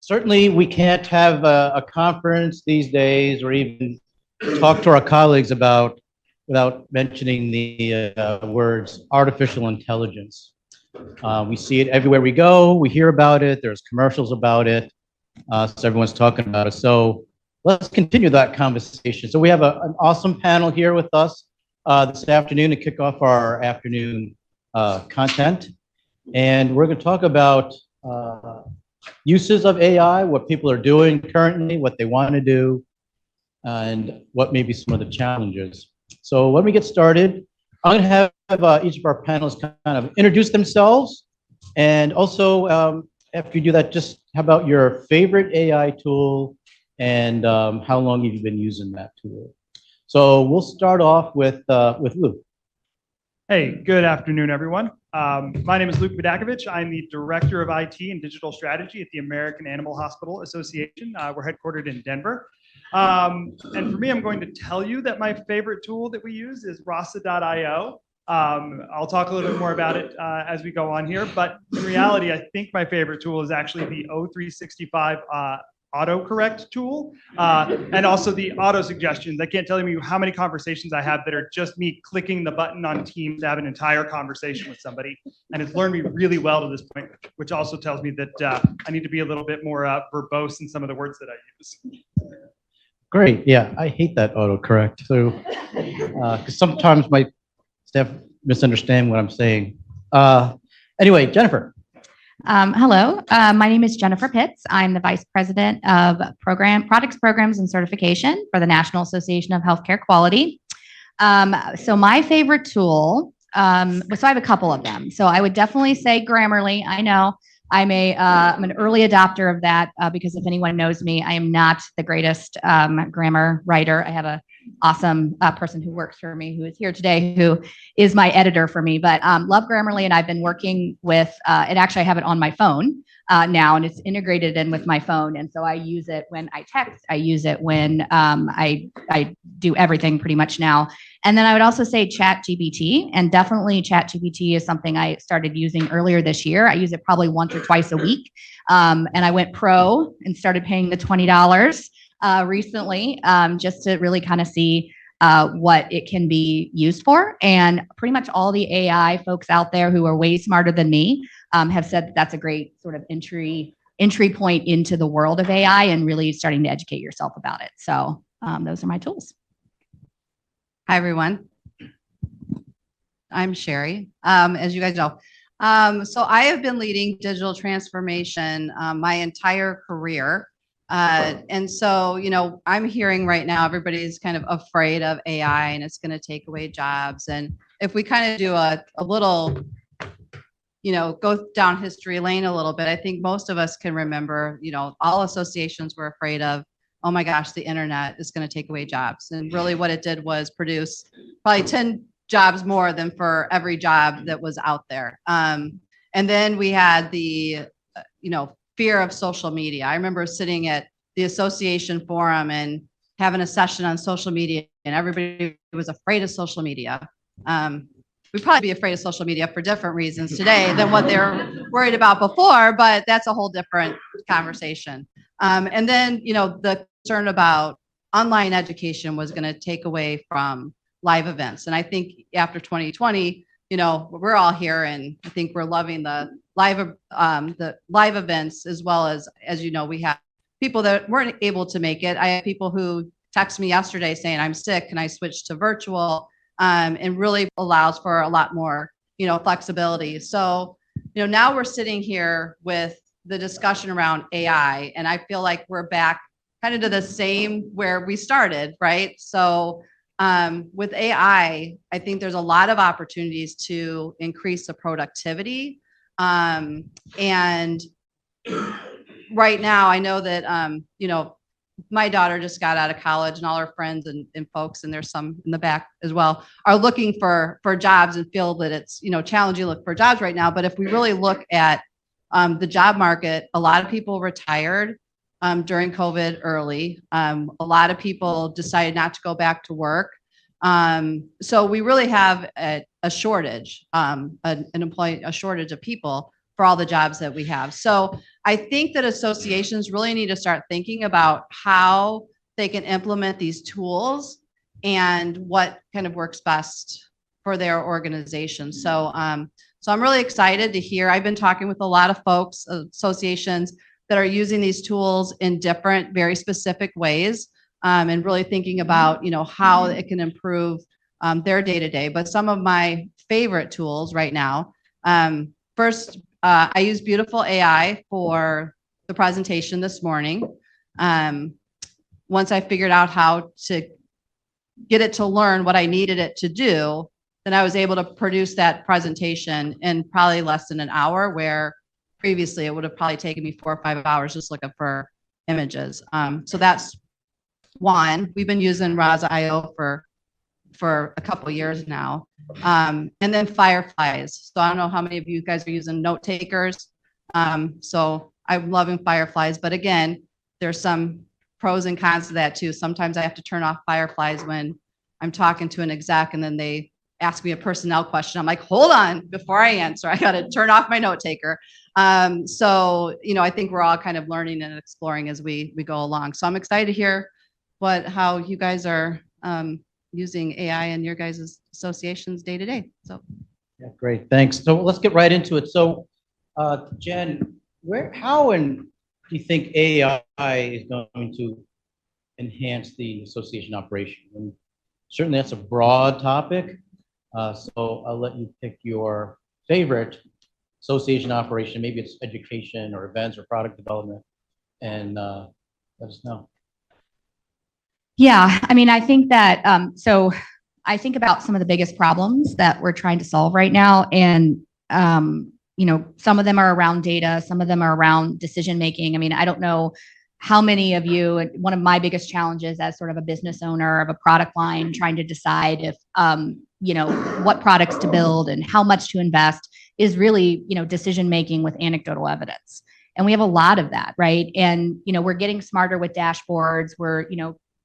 certainly we can't have a conference these days or even talk to our colleagues about without mentioning the words artificial intelligence. We see it everywhere we go. We hear about it. There's commercials about it. So everyone's talking about it. So let's continue that conversation. So we have an awesome panel here with us this afternoon to kick off our afternoon content. And we're going to talk about uses of AI, what people are doing currently, what they want to do, and what may be some of the challenges. So when we get started, I'm going to have each of our panelists kind of introduce themselves. And also, after you do that, just how about your favorite AI tool and how long have you been using that tool? So we'll start off with Luke. Hey, good afternoon, everyone. My name is Luke Vidakovich. I'm the Director of IT and Digital Strategy at the American Animal Hospital Association. We're headquartered in Denver. And for me, I'm going to tell you that my favorite tool that we use is Rasa.io. I'll talk a little bit more about it as we go on here, but in reality, I think my favorite tool is actually the O365 autocorrect tool, and also the auto suggestions. I can't tell you how many conversations I have that are just me clicking the button on Teams to have an entire conversation with somebody, and it's learned me really well to this point, which also tells me that I need to be a little bit more verbose in some of the words that I use. Great, yeah, I hate that autocorrect. So, because sometimes my staff misunderstand what I'm saying. Anyway, Jennifer. Hello, my name is Jennifer Pitts. I'm the Vice President of Products, Programs, and Certification for the National Association of Healthcare Quality. So my favorite tool, so I have a couple of them. So I would definitely say Grammarly. I know I'm an early adopter of that because if anyone knows me, I am not the greatest grammar writer. I have a awesome person who works for me who is here today who is my editor for me, but love Grammarly, and I've been working with it. Actually, I have it on my phone now, and it's integrated in with my phone, and so I use it when I text. I use it when I do everything pretty much now. And then I would also say ChatGPT, and definitely ChatGPT is something I started using earlier this year. I use it probably once or twice a week, and I went pro and started paying the $20 recently, just to really kind of see what it can be used for. And pretty much all the AI folks out there who are way smarter than me have said that that's a great sort of entry point into the world of AI and really starting to educate yourself about it. So those are my tools. Hi, everyone. I'm Sherry, as you guys know. So I have been leading digital transformation my entire career. And so, you know, I'm hearing right now, everybody's kind of afraid of AI and it's going to take away jobs. And if we kind of do a little, you know, go down history lane a little bit, I think most of us can remember, you know, all associations were afraid of, oh my gosh, the internet is going to take away jobs. And really what it did was produce probably 10 jobs more than for every job that was out there. And then we had the, you know, fear of social media. I remember sitting at the association forum and having a session on social media, and everybody was afraid of social media. We'd probably be afraid of social media for different reasons today than what they were worried about before, but that's a whole different conversation. And then, you know, the concern about online education was going to take away from live events. And I think after 2020, you know, we're all here and I think we're loving the live events, as well as you know, we have people that weren't able to make it. I have people who text me yesterday saying I'm sick, can I switch to virtual? And really allows for a lot more, you know, flexibility. So, you know, now we're sitting here with the discussion around AI, and I feel like we're back kind of to the same where we started, right? So with AI, I think there's a lot of opportunities to increase the productivity. And right now, I know that, you know, my daughter just got out of college and all her friends and folks, and there's some in the back as well, are looking for jobs and feel that it's, you know, challenging to look for jobs right now. But if we really look at the job market, a lot of people retired during COVID early. A lot of people decided not to go back to work. So we really have a shortage, a shortage of people for all the jobs that we have. So I think that associations really need to start thinking about how they can implement these tools and what kind of works best for their organization. So I'm really excited to hear. I've been talking with a lot of folks, associations that are using these tools in different, very specific ways, and really thinking about, how it can improve their day-to-day. But some of my favorite tools right now, first, I use Beautiful AI for the presentation this morning. Once I figured out how to get it to learn what I needed it to do, then I was able to produce that presentation in probably less than an hour, where previously it would have probably taken me 4 or 5 hours just looking for images. So that's one. We've been using Raza.io for a couple of years now. And then Fireflies. So I don't know how many of you guys are using note takers. So I'm loving Fireflies, but again, there's some pros and cons to that too. Sometimes I have to turn off Fireflies when I'm talking to an exec and then they ask me a personnel question. I'm like, hold on, before I answer, I got to turn off my note taker. So, I think we're all kind of learning and exploring as we go along. So I'm excited to hear how you guys are using AI in your guys' associations day to day. So. Yeah, great, thanks. So let's get right into it. So, Jen, how do you think AI is going to enhance the association operation? And certainly that's a broad topic. So I'll let you pick your favorite association operation. Maybe it's education or events or product development, and let us know. Yeah, I mean, I think that, so I think about some of the biggest problems that we're trying to solve right now. And, some of them are around data, some of them are around decision-making. I mean, I don't know how many of you, one of my biggest challenges as sort of a business owner of a product line, trying to decide if, what products to build and how much to invest is really, decision-making with anecdotal evidence. And we have a lot of that, right? And, we're getting smarter with dashboards. We're,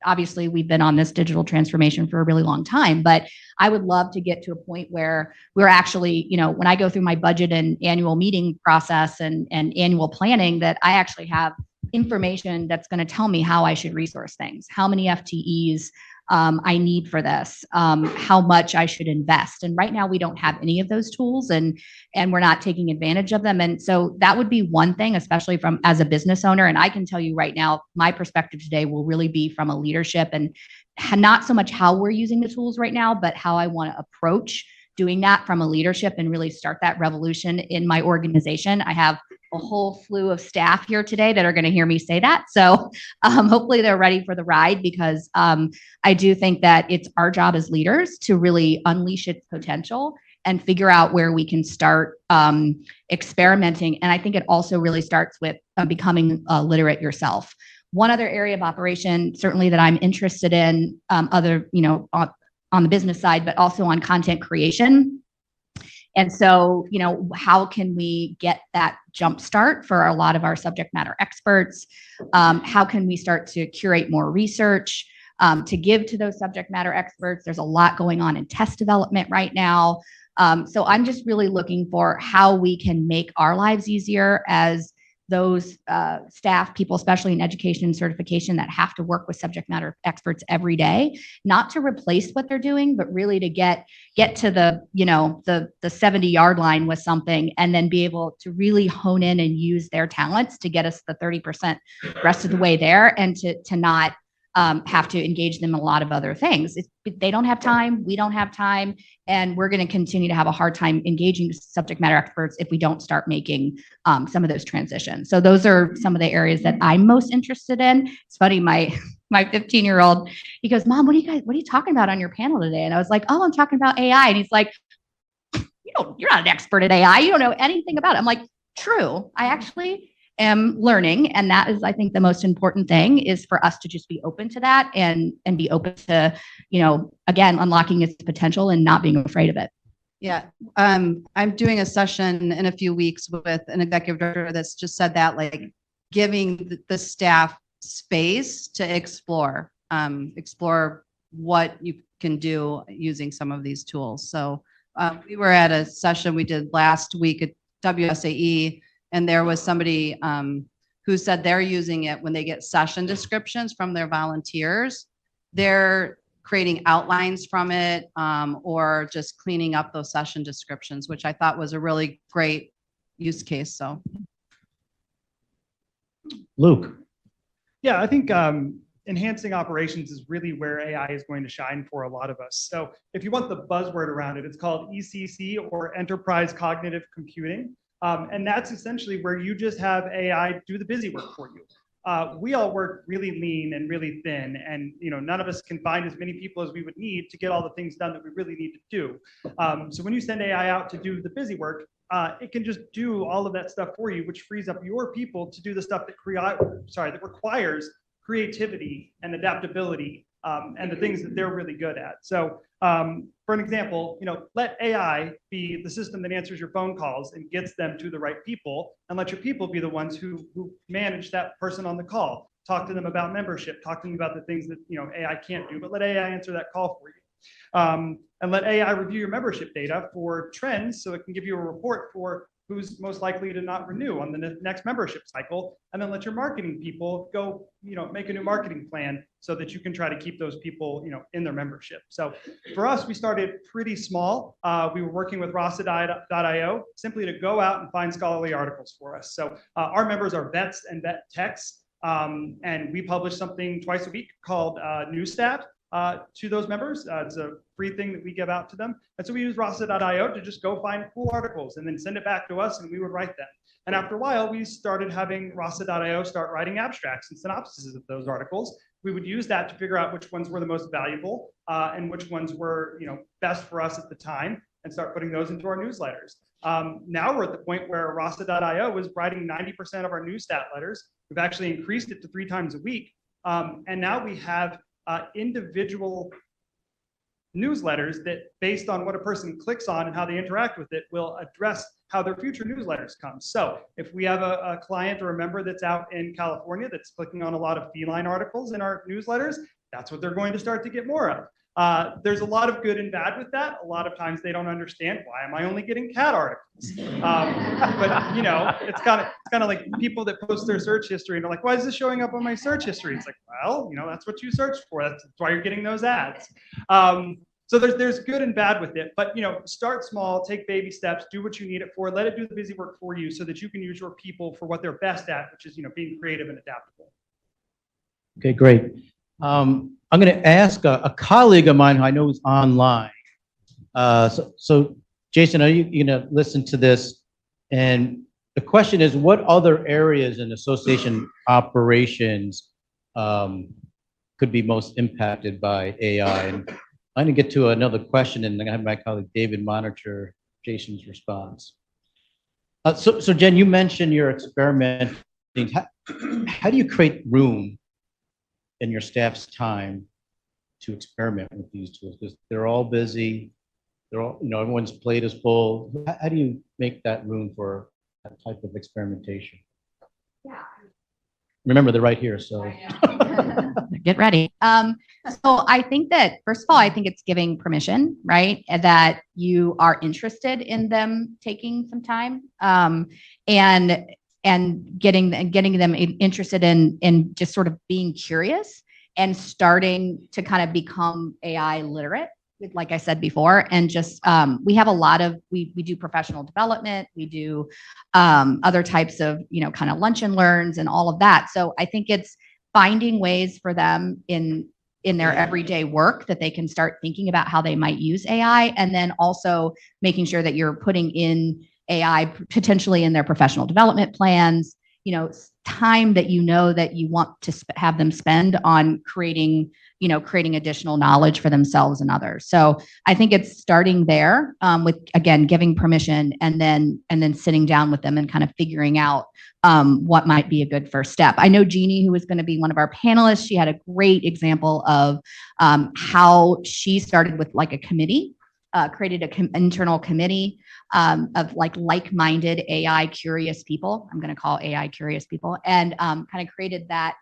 obviously we've been on this digital transformation for a really long time, but I would love to get to a point where we're actually, when I go through my budget and annual meeting process and annual planning, that I actually have information that's going to tell me how I should resource things, how many FTEs I need for this, how much I should invest. And right now we don't have any of those tools, and we're not taking advantage of them. And so that would be one thing, especially from as a business owner. And I can tell you right now, my perspective today will really be from a leadership, and not so much how we're using the tools right now, but how I want to approach doing that from a leadership and really start that revolution in my organization. I have a whole slew of staff here today that are going to hear me say that. So hopefully they're ready for the ride, because I do think that it's our job as leaders to really unleash its potential and figure out where we can start experimenting. And I think it also really starts with becoming literate yourself. One other area of operation, certainly that I'm interested in, on the business side, but also on content creation. And so, how can we get that jump start for a lot of our subject matter experts? How can we start to curate more research to give to those subject matter experts? There's a lot going on in test development right now. So I'm just really looking for how we can make our lives easier as those staff people, especially in education and certification, that have to work with subject matter experts every day, not to replace what they're doing, but really to get to the 70-yard line with something, and then be able to really hone in and use their talents to get us the 30% rest of the way there, and to not have to engage them in a lot of other things. They don't have time, we don't have time, and we're going to continue to have a hard time engaging subject matter experts if we don't start making some of those transitions. So those are some of the areas that I'm most interested in. It's funny, my 15-year-old, he goes, "Mom, what are you talking about on your panel today?" And I was like, "Oh, I'm talking about AI." And he's like, "You're not an expert at AI. You don't know anything about it." I'm like, "True, I actually am learning." And that is, I think, the most important thing, is for us to just be open to that and be open to, again, unlocking its potential and not being afraid of it. Yeah. I'm doing a session in a few weeks with an executive director that's just said that, like, giving the staff space to explore what you can do using some of these tools. So we were at a session we did last week at WSAE, And there was somebody who said they're using it when they get session descriptions from their volunteers. They're creating outlines from it, or just cleaning up those session descriptions, which I thought was a really great use case. So, Luke. Yeah, I think enhancing operations is really where AI is going to shine for a lot of us. So if you want the buzzword around it, it's called ECC, or Enterprise Cognitive Computing. And that's essentially where you just have AI do the busy work for you. We all work really lean and really thin, and none of us can find as many people as we would need to get all the things done that we really need to do. So when you send AI out to do the busy work, it can just do all of that stuff for you, which frees up your people to do the stuff that requires creativity and adaptability, and the things that they're really good at. So for an example, let AI be the system that answers your phone calls and gets them to the right people, and let your people be the ones who manage that person on the call. Talk to them about membership, talk to them about the things that AI can't do, but let AI answer that call for you. And let AI review your membership data for trends, so it can give you a report for who's most likely to not renew on the next membership cycle. And then let your marketing people go, make a new marketing plan so that you can try to keep those people, in their membership. So for us, we started pretty small. We were working with Rasa.io simply to go out and find scholarly articles for us. So our members are vets and vet techs. And we publish something twice a week called Newstat to those members. It's a free thing that we give out to them. And so we use Rasa.io to just go find cool articles and then send it back to us, and we would write them. And after a while, we started having Rasa.io start writing abstracts and synopses of those articles. We would use that to figure out which ones were the most valuable, and which ones were best for us at the time, and start putting those into our newsletters. Now we're at the point where Rasa.io is writing 90% of our Newstat letters. We've actually increased it to 3 times a week. And now we have individual newsletters that, based on what a person clicks on and how they interact with it, will address how their future newsletters come. So if we have a client or a member that's out in California that's clicking on a lot of feline articles in our newsletters, that's what they're going to start to get more of. There's a lot of good and bad with that. A lot of times they don't understand, why am I only getting cat articles? But it's kind of like people that post their search history and they're like, why is this showing up on my search history? It's like, well, that's what you searched for. That's why you're getting those ads. So there's good and bad with it, but start small, take baby steps, do what you need it for, let it do the busy work for you, so that you can use your people for what they're best at, which is being creative and adaptable. Okay, great. I'm going to ask a colleague of mine who I know is online. So Jason, are you going to listen to this? And the question is, what other areas in association operations could be most impacted by AI? And I'm going to get to another question, and I'm going to have my colleague David monitor Jason's response. So Jen, you mentioned you're experimenting. How do you create room in your staff's time to experiment with these tools? Because they're all busy. They're all, everyone's plate is full. How do you make that room for that type of experimentation? Yeah. Remember, they're right here, so. Get ready. So I think that, first of all, I think it's giving permission, right? That you are interested in them taking some time, and getting them interested in just sort of being curious and starting to kind of become AI literate, like I said before. And just we have a lot of, we do professional development, we do other types of kind of lunch and learns and all of that. So I think it's finding ways for them in their everyday work that they can start thinking about how they might use AI, and then also making sure that you're putting in AI potentially in their professional development plans, time that that you want to have them spend on creating additional knowledge for themselves and others. So I think it's starting there, with, again, giving permission, and then sitting down with them and kind of figuring out what might be a good first step. I know Jeanne, who is going to be one of our panelists, she had a great example of how she started with like a committee, created an internal committee of like-minded AI curious people. I'm going to call AI curious people, and kind of created that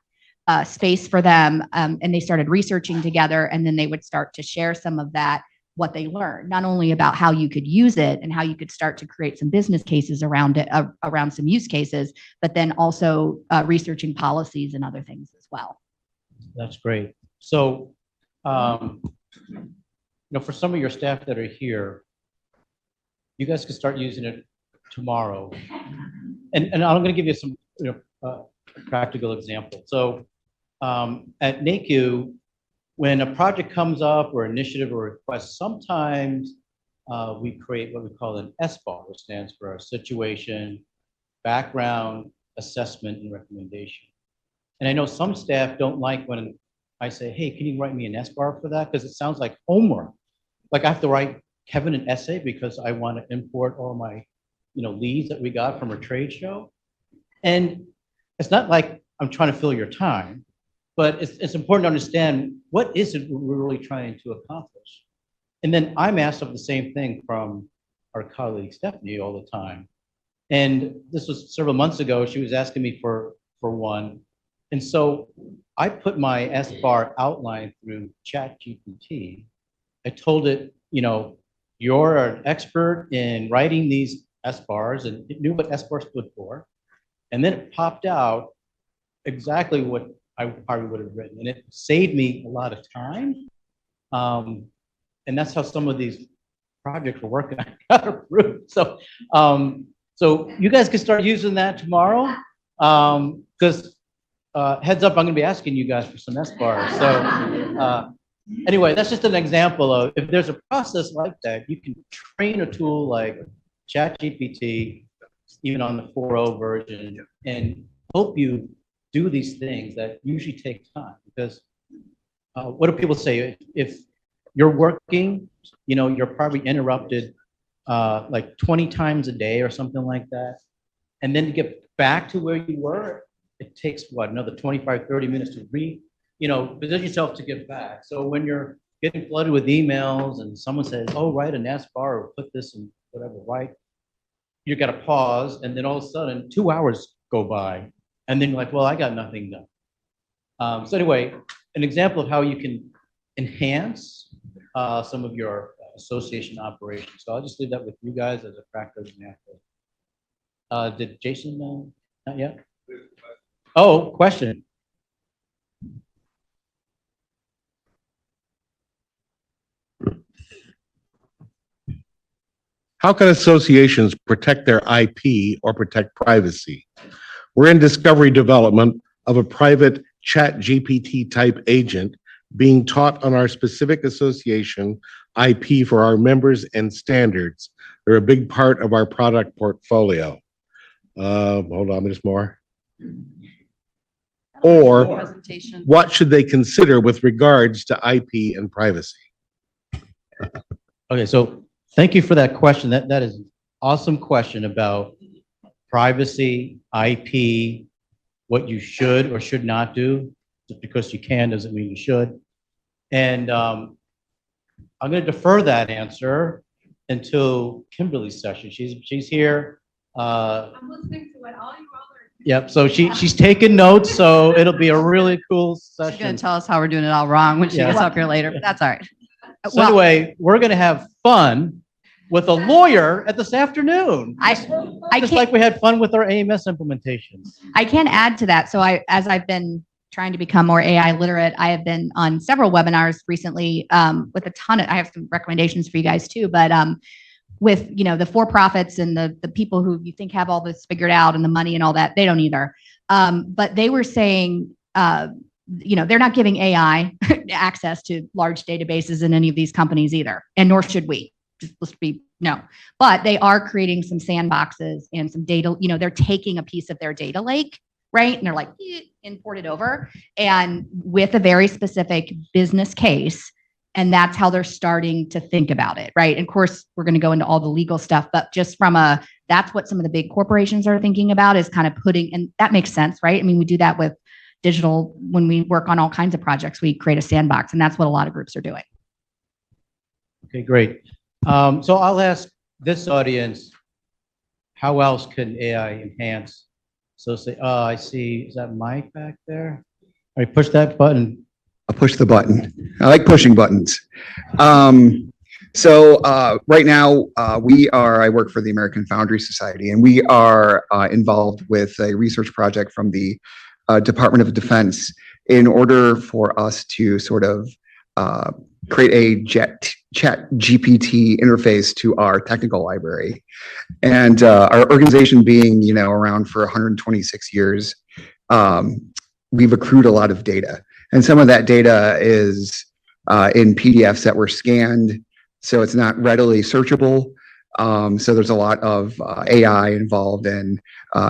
space for them. And they started researching together, and then they would start to share some of that what they learn, not only about how you could use it and how you could start to create some business cases around it, around some use cases, but then also researching policies and other things as well. That's great. So, for some of your staff that are here, you guys can start using it tomorrow. And I'm going to give you some practical example. So at NAHQ, when a project comes up or initiative or request, sometimes we create what we call an SBAR, which stands for our situation, background, assessment, and recommendation. And I know some staff don't like when I say, hey, can you write me an SBAR for that? Because it sounds like homework. Like I have to write Kevin an essay because I want to import all my leads that we got from a trade show. And it's not like I'm trying to fill your time, but it's important to understand what is it we're really trying to accomplish. And then I'm asked of the same thing from our colleague Stephanie all the time. And this was several months ago, she was asking me for one. And so I put my SBAR outline through ChatGPT. I told it, you're an expert in writing these SBARs, and it knew what SBAR stood for. And then it popped out exactly what I probably would have written. And it saved me a lot of time. And that's how some of these projects we're working on got approved. So, so you guys can start using that tomorrow. Because heads up, I'm going to be asking you guys for some SBARs. So anyway, that's just an example of if there's a process like that, you can train a tool like ChatGPT, even on the 4.0 version, and help you do these things that usually take time. Because what do people say? If you're working, you're probably interrupted like 20 times a day or something like that. And then to get back to where you were, it takes what, another 25, 30 minutes to position yourself to get back. So when you're getting flooded with emails and someone says, oh, write an SBAR or put this in whatever, right? You got to pause, and then all of a sudden 2 hours go by, and then you're like, well, I got nothing done. So anyway, an example of how you can enhance some of your association operations. So I'll just leave that with you guys as a practical example. Did Jason know? Not yet? Oh, question. How can associations protect their IP or protect privacy? We're in discovery development of a private ChatGPT type agent being taught on our specific association IP for our members and standards. They're a big part of our product portfolio. Hold on, there's more. Or Presentation. what should they consider with regards to IP and privacy? Okay, so thank you for that question. That is an awesome question about privacy, IP, what you should or should not do. Just because you can doesn't mean you should. And I'm going to defer that answer until Kimberly's session. She's here. I'm listening to what all you all are. Yep. So she's taking notes. So it'll be a really cool session. She's going to tell us how we're doing it all wrong when she Yeah. gets up here later. But that's all right. So anyway, we're going to have fun with a lawyer at this afternoon. Just like we had fun with our AMS implementations. I can add to that. So as I've been trying to become more AI literate, I have been on several webinars recently with a ton of, I have some recommendations for you guys too, but with, the for-profits and the people who you think have all this figured out and the money and all that, they don't either. But they were saying, they're not giving AI access to large databases in any of these companies either, and nor should we. But they are creating some sandboxes and some data, they're taking a piece of their data lake, right? And they're like, import it over, and with a very specific business case. And that's how they're starting to think about it, right? And of course, we're going to go into all the legal stuff, but just that's what some of the big corporations are thinking about, is kind of putting, and that makes sense, right? I mean, we do that with digital, when we work on all kinds of projects, we create a sandbox, and that's what a lot of groups are doing. Okay, great. So I'll ask this audience, how else can AI enhance? So say, I see, is that Mike back there? All right, push that button. I'll push the button. I like pushing buttons. So right now, I work for the American Foundry Society, and we are involved with a research project from the Department of Defense in order for us to sort of create a chat GPT interface to our technical library. And our organization being, around for 126 years, we've accrued a lot of data. And some of that data is in PDFs that were scanned, so it's not readily searchable. So there's a lot of AI involved in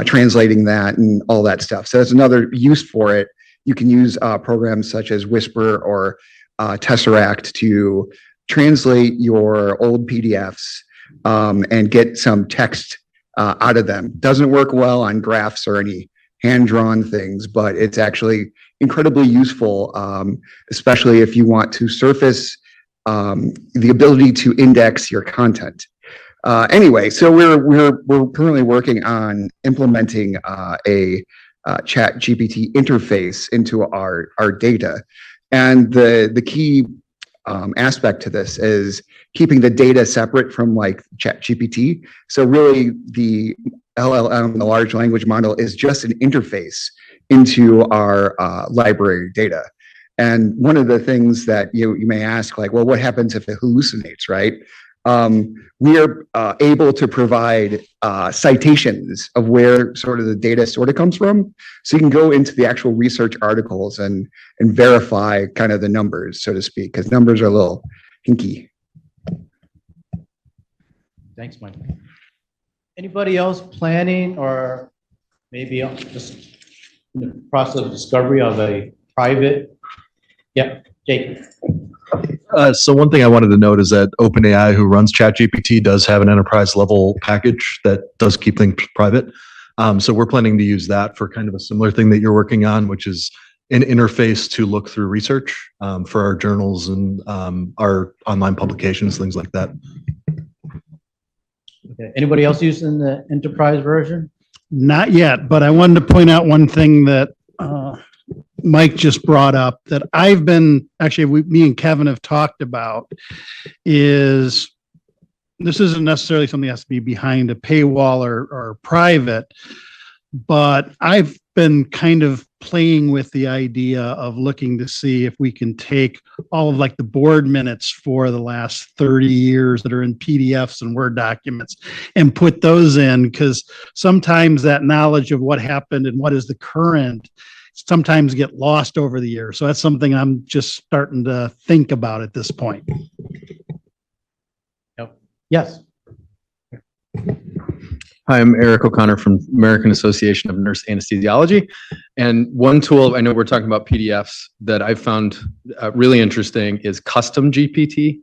translating that and all that stuff. So that's another use for it. You can use programs such as Whisper or Tesseract to translate your old PDFs and get some text out of them. Doesn't work well on graphs or any hand-drawn things, but it's actually incredibly useful, especially if you want to surface the ability to index your content. Anyway, so we're currently working on implementing a chat GPT interface into our data. And the key aspect to this is keeping the data separate from like chat GPT. So really the LLM, the large language model, is just an interface into our library data. And one of the things that you may ask, like, well, what happens if it hallucinates, right? We are able to provide citations of where sort of the data sort of comes from. So you can go into the actual research articles and verify kind of the numbers, so to speak, because numbers are a little hinky. Thanks, Mike. Anybody else planning or maybe just in the process of discovery of a private? Yeah, Jake. So one thing I wanted to note is that OpenAI, who runs ChatGPT, does have an enterprise level package that does keep things private. So we're planning to use that for kind of a similar thing that you're working on, which is an interface to look through research for our journals and our online publications, things like that. Okay. Anybody else using the enterprise version? Not yet, but I wanted to point out one thing that Mike just brought up that I've been, actually, me and Kevin have talked about, is this isn't necessarily something that has to be behind a paywall or private, but I've been kind of playing with the idea of looking to see if we can take all of like the board minutes for the last 30 years that are in PDFs and Word documents and put those in, because sometimes that knowledge of what happened and what is the current sometimes get lost over the years. So that's something I'm just starting to think about at this point. Yep. Yes. Hi, I'm Eric O'Connor from American Association of Nurse Anesthesiology. And one tool, I know we're talking about PDFs, that I found really interesting is Custom GPT.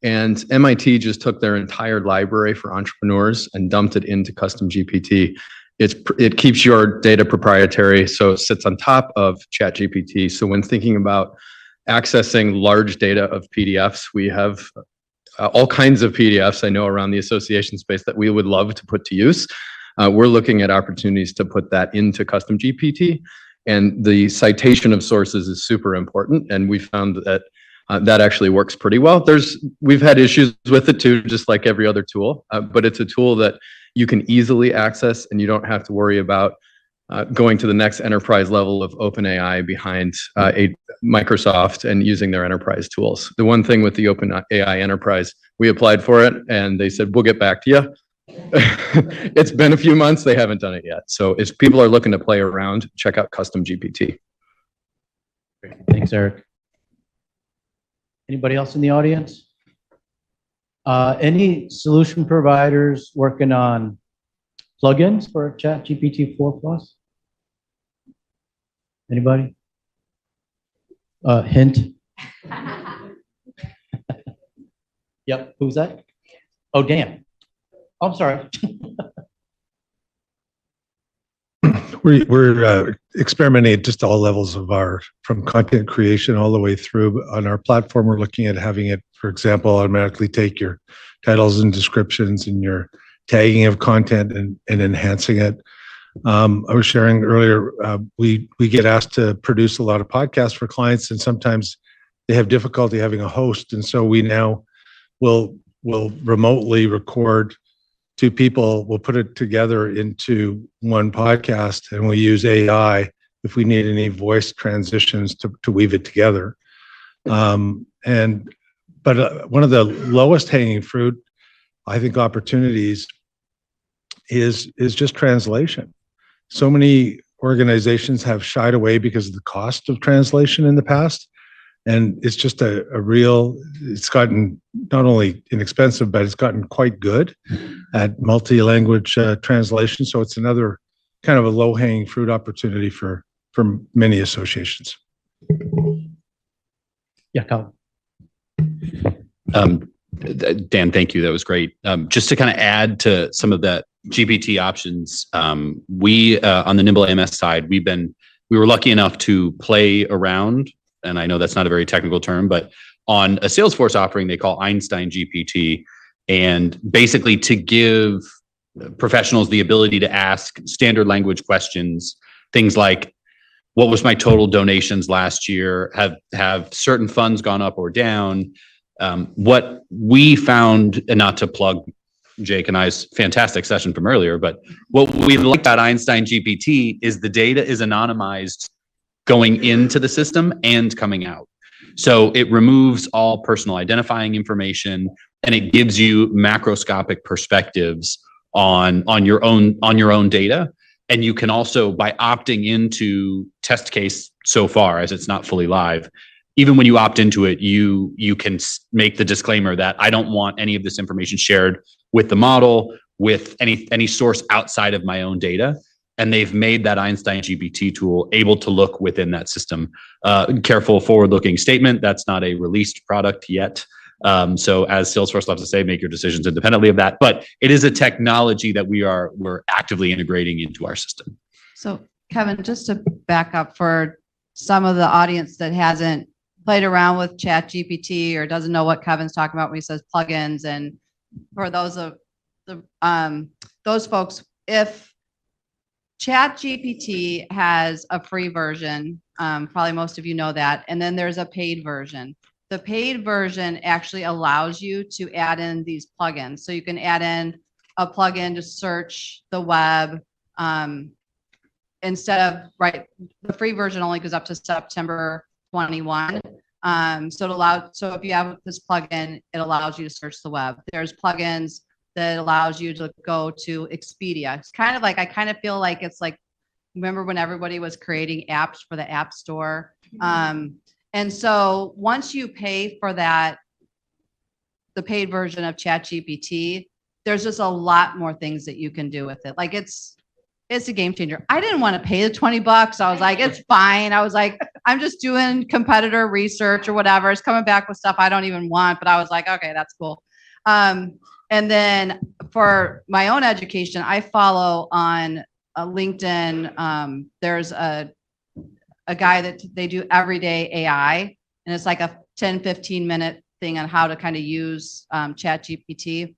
And MIT just took their entire library for entrepreneurs and dumped it into Custom GPT. It keeps your data proprietary, so it sits on top of ChatGPT. So when thinking about accessing large data of PDFs, we have all kinds of PDFs I know around the association space that we would love to put to use. We're looking at opportunities to put that into Custom GPT, and the citation of sources is super important. And we found that that actually works pretty well. We've had issues with it too, just like every other tool, but it's a tool that you can easily access, and you don't have to worry about going to the next enterprise level of OpenAI behind a Microsoft and using their enterprise tools. The one thing with the OpenAI enterprise, we applied for it and they said, we'll get back to you. It's been a few months, they haven't done it yet. So if people are looking to play around, check out Custom GPT. Great. Thanks, Eric. Anybody else in the audience? Any solution providers working on plugins for ChatGPT 4+? Anybody? Hint. Yep. Who's that? Oh, Dan. Oh, I'm sorry. We're experimenting at just all levels of from content creation all the way through. On our platform, we're looking at having it, for example, automatically take your titles and descriptions and your tagging of content and enhancing it. I was sharing earlier, we get asked to produce a lot of podcasts for clients, and sometimes they have difficulty having a host. And so we now we'll remotely record two people, we'll put it together into one podcast, and we'll use AI if we need any voice transitions to weave it together. But one of the lowest hanging fruit, I think, opportunities is just translation. So many organizations have shied away because of the cost of translation in the past. And it's just it's gotten not only inexpensive, but it's gotten quite good at multi-language translation. So it's another kind of a low-hanging fruit opportunity for many associations. Yeah, Colin. Dan, thank you. That was great. Just to kind of add to some of the GPT options, we on the Nimble AMS side, we were lucky enough to play around, and I know that's not a very technical term, but on a Salesforce offering they call Einstein GPT, and basically to give professionals the ability to ask standard language questions, things like, what was my total donations last year? Have certain funds gone up or down? What we found, and not to plug Jake and I's fantastic session from earlier, but what we like about Einstein GPT is the data is anonymized going into the system and coming out. So it removes all personal identifying information, and it gives you macroscopic perspectives on your own data. And you can also, by opting into test case so far, as it's not fully live, even when you opt into it, you can make the disclaimer that I don't want any of this information shared with the model, with any source outside of my own data. And they've made that Einstein GPT tool able to look within that system. Careful forward-looking statement, that's not a released product yet. So as Salesforce loves to say, make your decisions independently of that. But it is a technology that we're actively integrating into our system. So Kevin, just to back up for some of the audience that hasn't played around with ChatGPT or doesn't know what Kevin's talking about when he says plugins, and for those of those folks, if ChatGPT has a free version, probably most of you know that, and then there's a paid version. The paid version actually allows you to add in these plugins. So you can add in a plugin to search the web instead of, the free version only goes up to September 21. So if you have this plugin, it allows you to search the web. There's plugins that allows you to go to Expedia. It's kind of like, I kind of feel like it's like, remember when everybody was creating apps for the App Store? And so once you pay for that, the paid version of ChatGPT, there's just a lot more things that you can do with it. Like it's a game changer. I didn't want to pay the $20. I was like, it's fine. I was like, I'm just doing competitor research or whatever. It's coming back with stuff I don't even want, but I was like, okay, that's cool. And then for my own education, I follow on LinkedIn. There's a guy that they do everyday AI, and it's like a 10-15 minute thing on how to kind of use ChatGPT.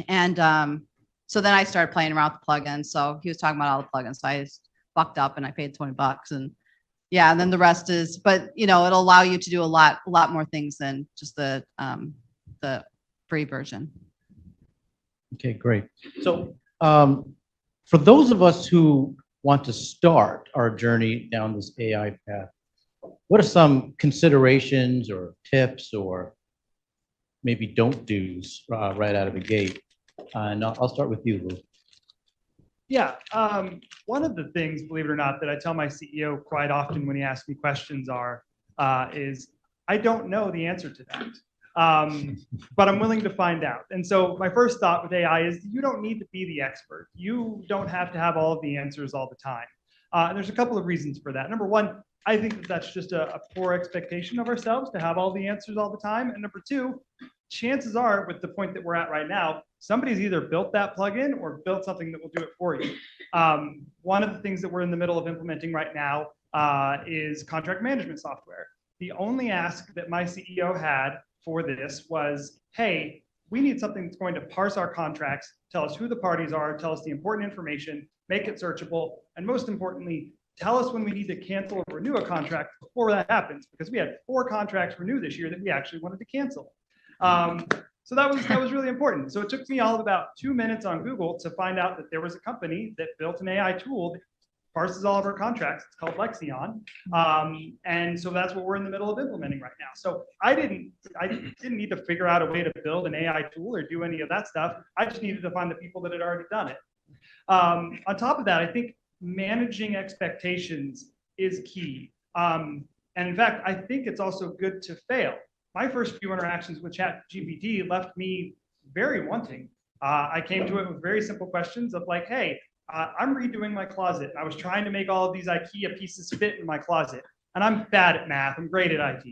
And so then I started playing around with the plugins. So he was talking about all the plugins. So I just bucked up and I paid $20, and yeah, and then the rest is, but it'll allow you to do a lot more things than just the free version. Okay, great. So for those of us who want to start our journey down this AI path, what are some considerations or tips or maybe don't do's right out of the gate? And I'll start with you, Lou. Yeah, one of the things, believe it or not, that I tell my CEO quite often when he asks me questions is I don't know the answer to that. But I'm willing to find out. And so my first thought with AI is you don't need to be the expert. You don't have to have all of the answers all the time. And there's a couple of reasons for that. Number one, I think that that's just a poor expectation of ourselves to have all the answers all the time. And number two, chances are, with the point that we're at right now, somebody's either built that plugin or built something that will do it for you. One of the things that we're in the middle of implementing right now is contract management software. The only ask that my CEO had for this was, hey, we need something that's going to parse our contracts, tell us who the parties are, tell us the important information, make it searchable, and most importantly, tell us when we need to cancel or renew a contract before that happens, because we had 4 contracts renew this year that we actually wanted to cancel. So that was really important. So it took me all of about 2 minutes on Google to find out that there was a company that built an AI tool that parses all of our contracts. It's called Lexion. And so that's what we're in the middle of implementing right now. So I didn't need to figure out a way to build an AI tool or do any of that stuff. I just needed to find the people that had already done it. On top of that, I think managing expectations is key. And in fact, I think it's also good to fail. My first few interactions with ChatGPT left me very wanting. I came to it with very simple questions of like, hey, I'm redoing my closet. I was trying to make all of these IKEA pieces fit in my closet. And I'm bad at math. I'm great at IT.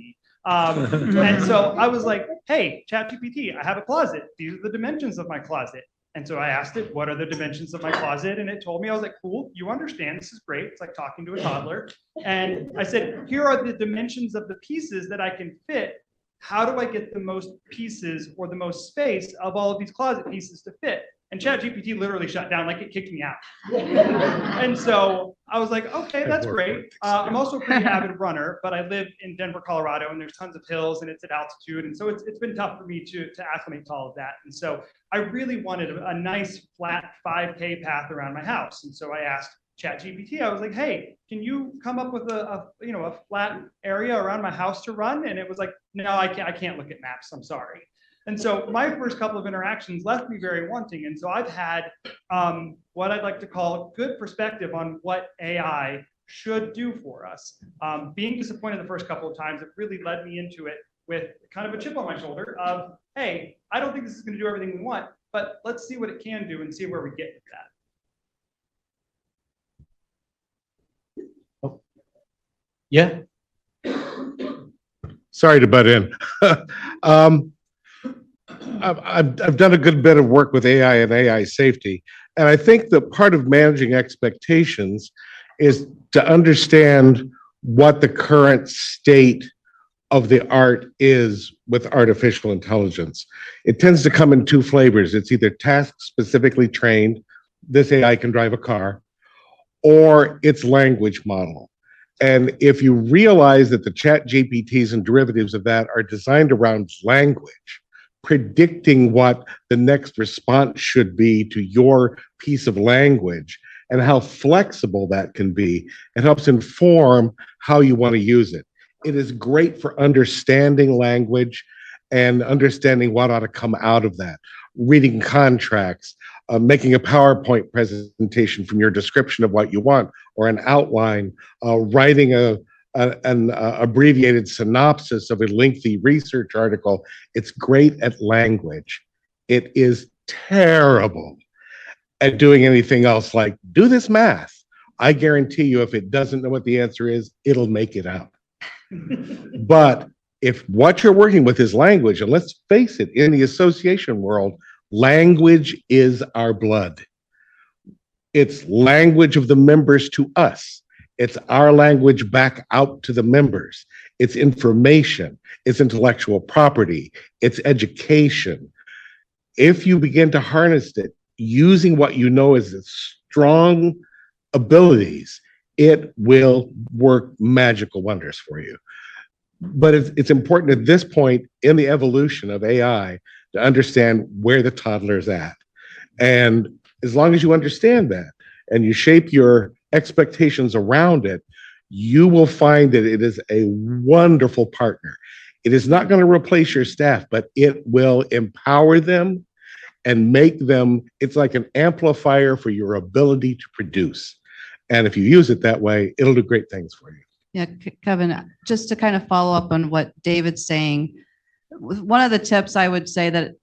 And so I was like, hey, ChatGPT, I have a closet. These are the dimensions of my closet. And so I asked it, what are the dimensions of my closet? And it told me, I was like, cool, you understand. This is great. It's like talking to a toddler. And I said, here are the dimensions of the pieces that I can fit. How do I get the most pieces or the most space of all of these closet pieces to fit? And ChatGPT literally shut down, like it kicked me out. And so I was like, okay, that's great. I'm also a pretty avid runner, but I live in Denver, Colorado, and there's tons of hills and it's at altitude. And so it's been tough for me to acclimate to all of that. And so I really wanted a nice flat 5K path around my house. And so I asked ChatGPT, I was like, hey, can you come up with a flat area around my house to run? And it was like, no, I can't look at maps. I'm sorry. And so my first couple of interactions left me very wanting. And so I've had what I'd like to call good perspective on what AI should do for us. Being disappointed the first couple of times, it really led me into it with kind of a chip on my shoulder of, hey, I don't think this is going to do everything we want, but let's see what it can do and see where we get with that. Yeah. Sorry to butt in. I've done a good bit of work with AI and AI safety. And I think that part of managing expectations is to understand what the current state of the art is with artificial intelligence. It tends to come in two flavors. It's either task specifically trained, this AI can drive a car, or it's language model. And if you realize that the chat GPTs and derivatives of that are designed around language, predicting what the next response should be to your piece of language and how flexible that can be, it helps inform how you want to use it. It is great for understanding language and understanding what ought to come out of that, reading contracts, making a PowerPoint presentation from your description of what you want, or an outline, writing an abbreviated synopsis of a lengthy research article. It's great at language. It is terrible at doing anything else like do this math. I guarantee you, if it doesn't know what the answer is, it'll make it up. But if what you're working with is language, and let's face it, in the association world, language is our blood. It's language of the members to us. It's our language back out to the members. It's information, it's intellectual property, it's education. If you begin to harness it using what you know as its strong abilities, it will work magical wonders for you. But it's important at this point in the evolution of AI to understand where the toddler's at. And as long as you understand that and you shape your expectations around it, you will find that it is a wonderful partner. It is not going to replace your staff, but it will empower them and make them, it's like an amplifier for your ability to produce. And if you use it that way, it'll do great things for you. Yeah, Kevin, just to kind of follow up on what David's saying, one of the tips I would say that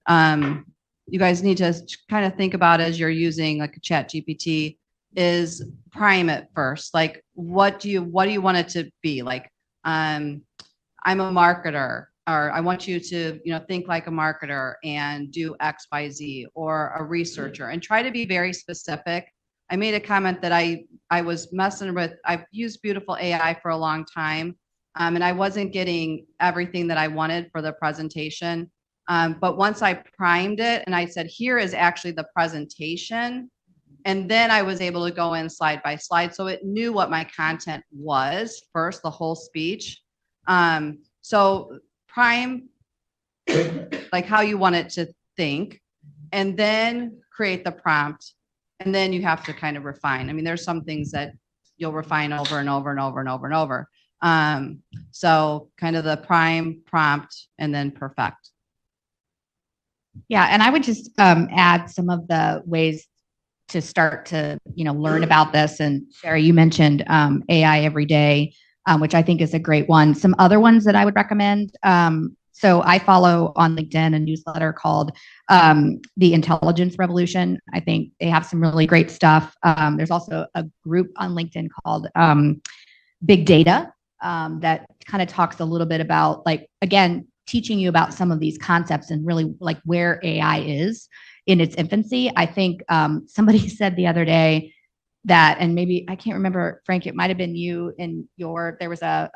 you guys need to kind of think about as you're using like a chat GPT is prime it first. Like, what do you want it to be? Like, I'm a marketer, or I want you to, think like a marketer and do X, Y, Z, or a researcher, and try to be very specific. I made a comment that I was messing with, I've used Beautiful AI for a long time, and I wasn't getting everything that I wanted for the presentation. But once I primed it and I said, here is actually the presentation, and then I was able to go in slide by slide. So it knew what my content was first, the whole speech. So prime like how you want it to think, and then create the prompt, and then you have to kind of refine. I mean, there's some things that you'll refine over and over and over and over and over. So kind of the prime, prompt, and then perfect. Yeah, and I would just add some of the ways to start to, learn about this. And Sherry, you mentioned AI every day, which I think is a great one. Some other ones that I would recommend. So I follow on LinkedIn a newsletter called The Intelligence Revolution. I think they have some really great stuff. There's also a group on LinkedIn called Big Data that kind of talks a little bit about, like, again, teaching you about some of these concepts and really like where AI is in its infancy. I think somebody said the other day that, and maybe I can't remember, Frank, it might have been you in there was a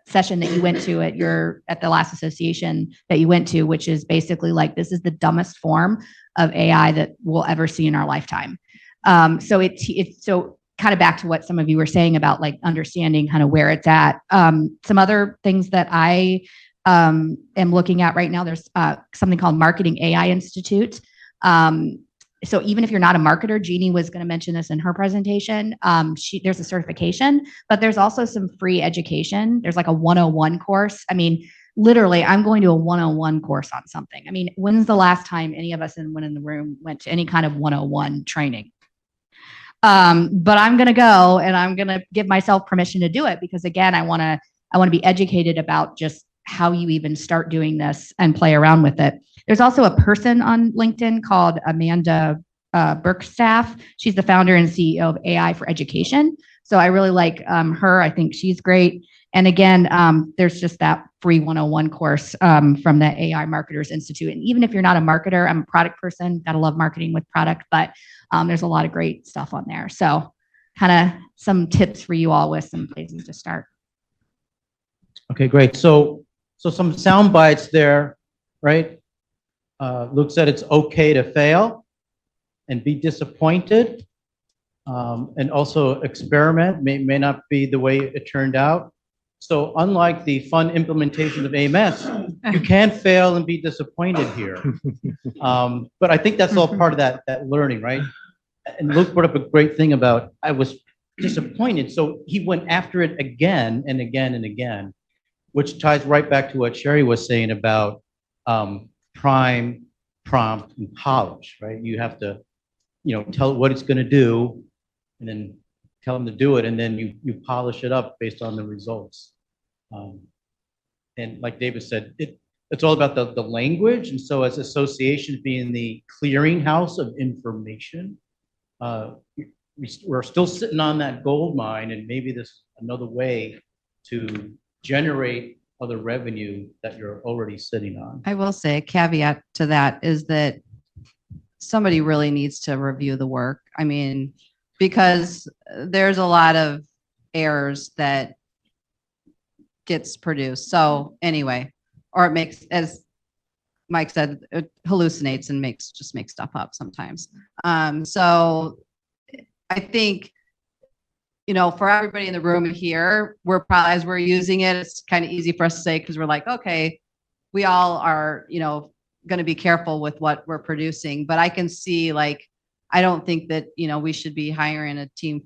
session that you went to at the last association that you went to, which is basically like, this is the dumbest form of AI that we'll ever see in our lifetime. So it's so kind of back to what some of you were saying about like understanding kind of where it's at. Some other things that I am looking at right now, there's something called Marketing AI Institute. So even if you're not a marketer, Jeanne was going to mention this in her presentation. There's a certification, but there's also some free education. There's like a 101 course. I mean, literally, I'm going to a 101 course on something. I mean, when's the last time any of us in the room went to any kind of 101 training? But I'm going to go, and I'm going to give myself permission to do it because, again, I want to be educated about just how you even start doing this and play around with it. There's also a person on LinkedIn called Amanda Burkstaff. She's the founder and CEO of AI for Education. So I really like her. I think she's great. And again, there's just that free 101 course from the AI Marketers Institute. And even if you're not a marketer, I'm a product person, gotta love marketing with product, but there's a lot of great stuff on there. So kind of some tips for you all with some places to start. Okay, great. So some sound bites there, right? Luke said it's okay to fail and be disappointed, and also experiment may not be the way it turned out. So unlike the fun implementation of AMS, you can fail and be disappointed here. But I think that's all part of that learning, right? And Luke brought up a great thing about I was disappointed. So he went after it again and again and again, which ties right back to what Sherry was saying about prime, prompt, and polish, right? You have to, tell it what it's going to do, and then tell them to do it, and then you polish it up based on the results. And like David said, it's all about the language. And so as associations being the clearinghouse of information, we're still sitting on that gold mine, and maybe this is another way to generate other revenue that you're already sitting on. I will say a caveat to that is that somebody really needs to review the work. I mean, because there's a lot of errors that gets produced. So anyway, or it makes, as Mike said, it hallucinates and just makes stuff up sometimes. So I think, for everybody in the room here, we're probably, as we're using it, it's kind of easy for us to say, because we're like, okay, we all are, going to be careful with what we're producing. But I can see, like, I don't think that, we should be hiring a team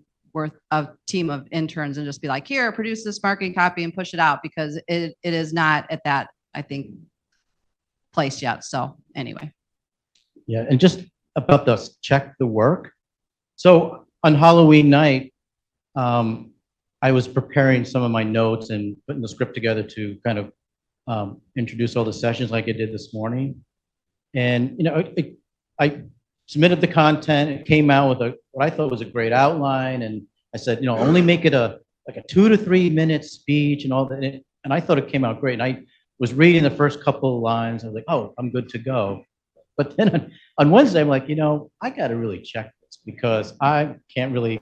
of interns and just be like, here, produce this marketing copy and push it out, because it is not at that, I think, place yet. So anyway. Yeah, and just about the check the work. So on Halloween night, I was preparing some of my notes and putting the script together to kind of introduce all the sessions like I did this morning. And, I submitted the content. It came out with what I thought was a great outline. And I said, only make it a 2 to 3 minute speech and all that. And I thought it came out great. And I was reading the first couple of lines. I was like, oh, I'm good to go. But then on Wednesday, I'm like, I got to really check this, because I can't really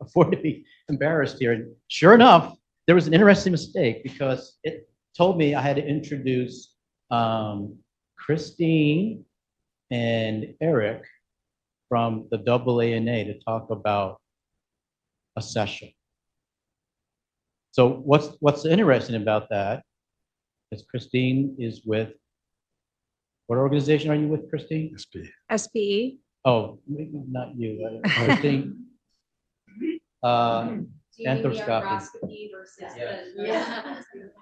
afford to be embarrassed here. And sure enough, there was an interesting mistake, because it told me I had to introduce Christine and Eric from the AANA to talk about a session. So what's interesting about that because Christine is with, what organization are you with, Christine? SPE. Oh, maybe not you, Christine. Arthroscopy.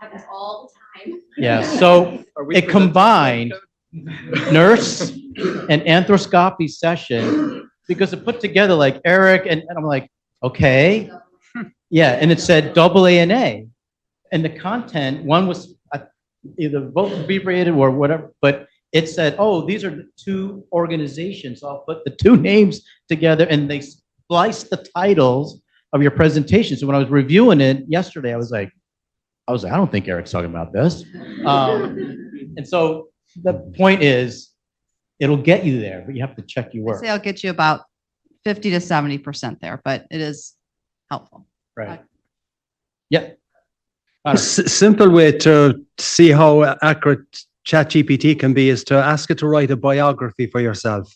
Happens all the time. Yeah, so it combined nurse and arthroscopy session because it put together like Eric and I'm like, okay. Yeah, and it said double ANA. And the content, one was either both abbreviated or whatever, but it said, oh, these are the two organizations. So I'll put the two names together and they spliced the titles of your presentation. So when I was reviewing it yesterday, I was like, I don't think Eric's talking about this. And so the point is, it'll get you there, but you have to check your I work. say I'll get you about 50 to 70% there, but it is helpful. Right. Yeah. A simple way to see how accurate ChatGPT can be is to ask it to write a biography for yourself.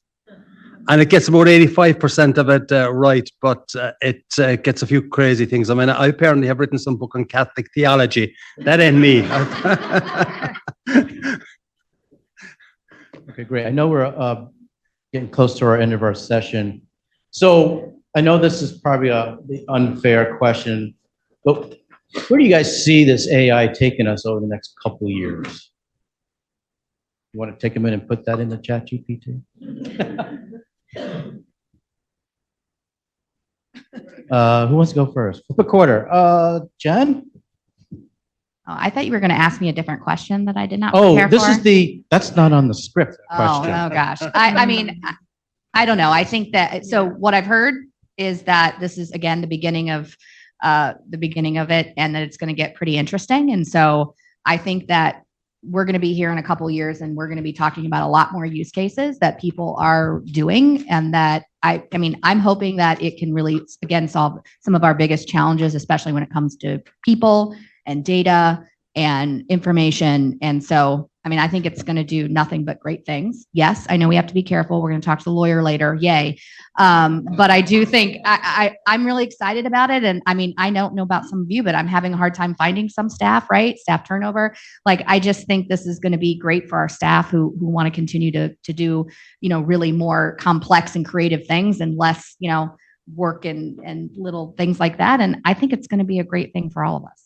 And it gets about 85% of it right, but it gets a few crazy things. I mean, I apparently have written some book on Catholic theology. That ain't me. Okay, great. I know we're getting close to our end of our session. So I know this is probably the unfair question, but where do you guys see this AI taking us over the next couple of years? You want to take a minute and put that in the chat GPT? Who wants to go first? Flip a quarter. Jen? Oh, I thought you were going to ask me a different question that I did not Oh, prepare this for. is that's not on the script question. Oh gosh. I mean, I don't know. I think that, so what I've heard is that this is again, the beginning of it and that it's going to get pretty interesting. And so I think that we're going to be here in a couple of years and we're going to be talking about a lot more use cases that people are doing. And that I mean, I'm hoping that it can really, again, solve some of our biggest challenges, especially when it comes to people and data and information. And so, I mean, I think it's going to do nothing but great things. Yes, I know we have to be careful. We're going to talk to the lawyer later. Yay. But I do think I'm really excited about it. And I mean, I don't know about some of you, but I'm having a hard time finding some staff, right? Staff turnover. Like, I just think this is going to be great for our staff who want to continue to do, you know, really more complex and creative things and less, you know, work and little things like that. And I think it's going to be a great thing for all of us.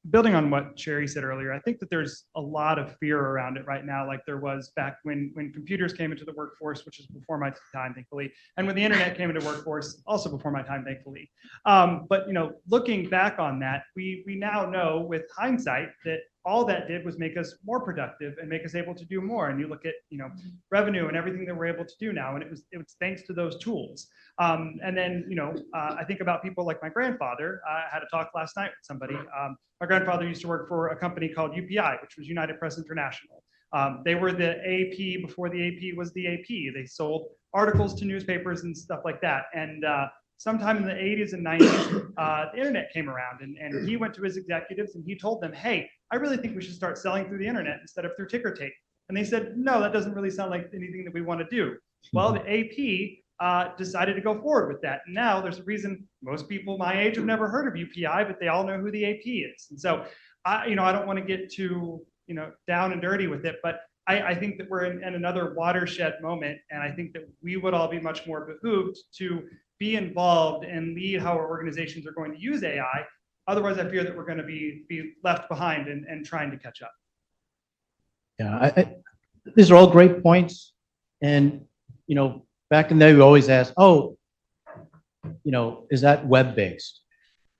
Building on what Sherry said earlier, I think that there's a lot of fear around it right now, like there was back when computers came into the workforce, which is before my time, thankfully, and when the internet came into workforce, also before my time, thankfully. But you know, looking back on that, we now know with hindsight that all that did was make us more productive and make us able to do more. And you look at, you know, revenue and everything that we're able to do now, and it was thanks to those tools. And then, you know, I think about people like my grandfather. I had a talk last night with somebody. My grandfather used to work for a company called UPI, which was United Press International. They were the AP before the AP was the AP. They sold articles to newspapers and stuff like that. And sometime in the 80s and 90s, the internet came around and he went to his executives and he told them, hey, I really think we should start selling through the internet instead of through ticker tape. And they said, no, that doesn't really sound like anything that we want to do. Well, the AP decided to go forward with that. And now there's a reason most people my age have never heard of UPI, but they all know who the AP is. And so, I don't want to get too, down and dirty with it, but I think that we're in another watershed moment. And I think that we would all be much more behooved to be involved and lead how our organizations are going to use AI. Otherwise, I fear that we're going to be left behind and trying to catch up. Yeah, these are all great points. And, back in the day, we always asked, oh, is that web-based?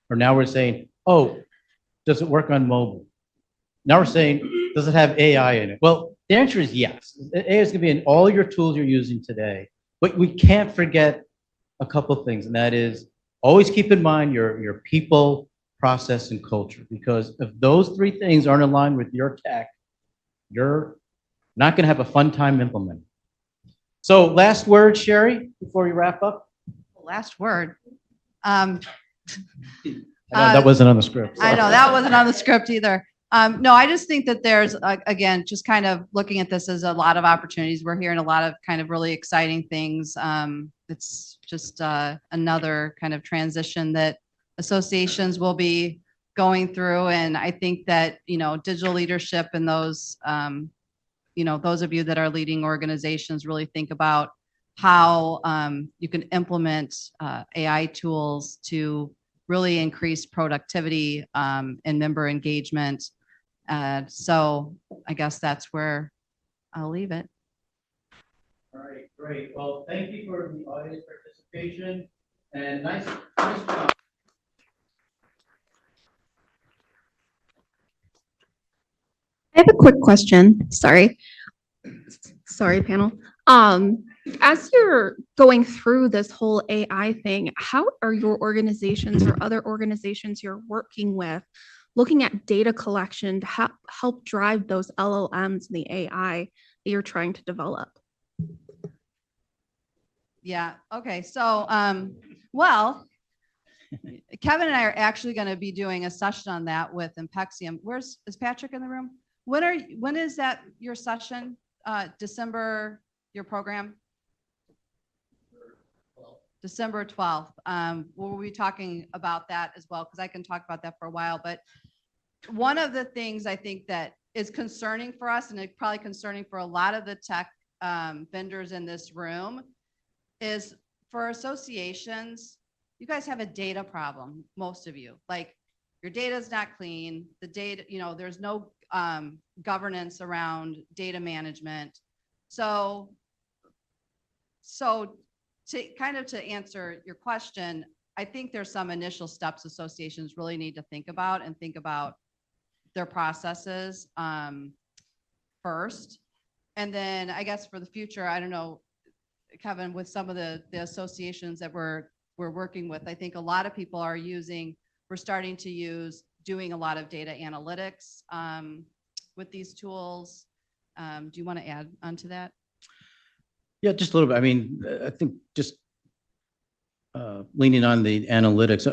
Or now we're saying, oh, does it work on mobile? Now we're saying, does it have AI in it? Well, the answer is yes. AI is going to be in all your tools you're using today. But we can't forget a couple of things, and that is always keep in mind your people, process, and culture. Because if those three things aren't aligned with your tech, you're not going to have a fun time implementing. So last word, Sherry, before we wrap up. Last word. I know that wasn't on the script. I know that wasn't on the script either. No, I just think that there's, again, just kind of looking at this as a lot of opportunities. We're hearing a lot of kind of really exciting things. It's just another kind of transition that associations will be going through. And I think that, digital leadership and those, those of you that are leading organizations really think about how you can implement AI tools to really increase productivity and member engagement. So I guess that's where I'll leave it. All right, great. Well, thank you for the audience participation and nice job. I have a quick question. Sorry, panel. As you're going through this whole AI thing, how are your organizations or other organizations you're working with looking at data collection to help drive those LLMs and the AI that you're trying to develop? Yeah. Okay. So, well, Kevin and I are actually going to be doing a session on that with Impexium. Is Patrick in the room? When is that your session? December, your program? December 12th. We'll be talking about that as well, because I can talk about that for a while. But one of the things I think that is concerning for us, and it's probably concerning for a lot of the tech vendors in this room, is for associations, you guys have a data problem, most of you. Like, your data is not clean. The data, there's no governance around data management. So to answer your question, I think there's some initial steps associations really need to think about their processes first. And then I guess for the future, I don't know, Kevin, with some of the associations that we're working with, I think a lot of people we're starting to use doing a lot of data analytics with these tools. Do you want to add onto that? Yeah, just a little bit. I mean, I think just leaning on the analytics.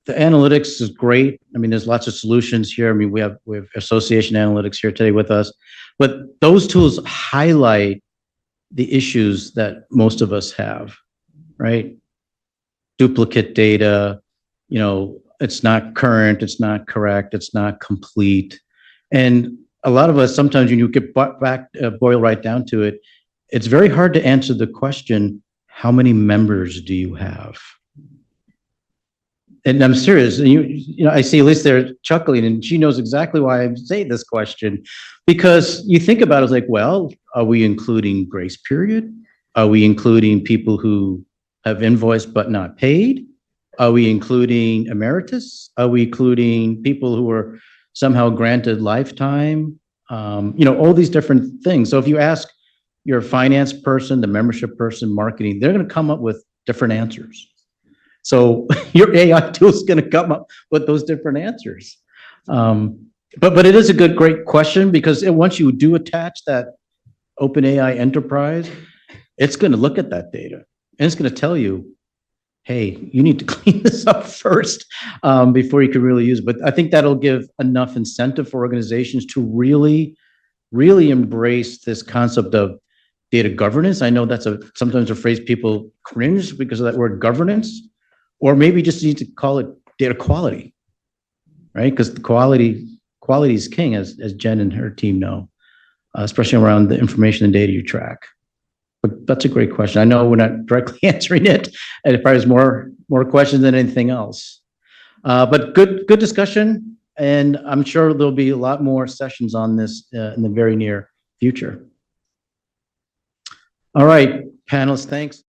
The analytics is great. I mean, there's lots of solutions here. I mean, we have association analytics here today with us, but those tools highlight the issues that most of us have, right? Duplicate data, it's not current, it's not correct, it's not complete. And a lot of us, sometimes when you get boil right down to it, it's very hard to answer the question, how many members do you have? And I'm serious, and I see Elise there chuckling, and she knows exactly why I say this question, because you think about it, it's like, well, are we including grace period? Are we including people who have invoiced but not paid? Are we including emeritus? Are we including people who are somehow granted lifetime? All these different things. So if you ask your finance person, the membership person, marketing, they're going to come up with different answers. So your AI tool is going to come up with those different answers. But it is a great question, because once you do attach that OpenAI enterprise, it's going to look at that data and it's going to tell you, hey, you need to clean this up first before you can really use it. But I think that'll give enough incentive for organizations to really, really embrace this concept of data governance. I know that's sometimes a phrase people cringe because of that word governance, or maybe just need to call it data quality, right? Because the quality is king, as Jen and her team know, especially around the information and data you track. But that's a great question. I know we're not directly answering it, and it probably has more questions than anything else. But good discussion, and I'm sure there'll be a lot more sessions on this in the very near future. All right, panelists, thanks.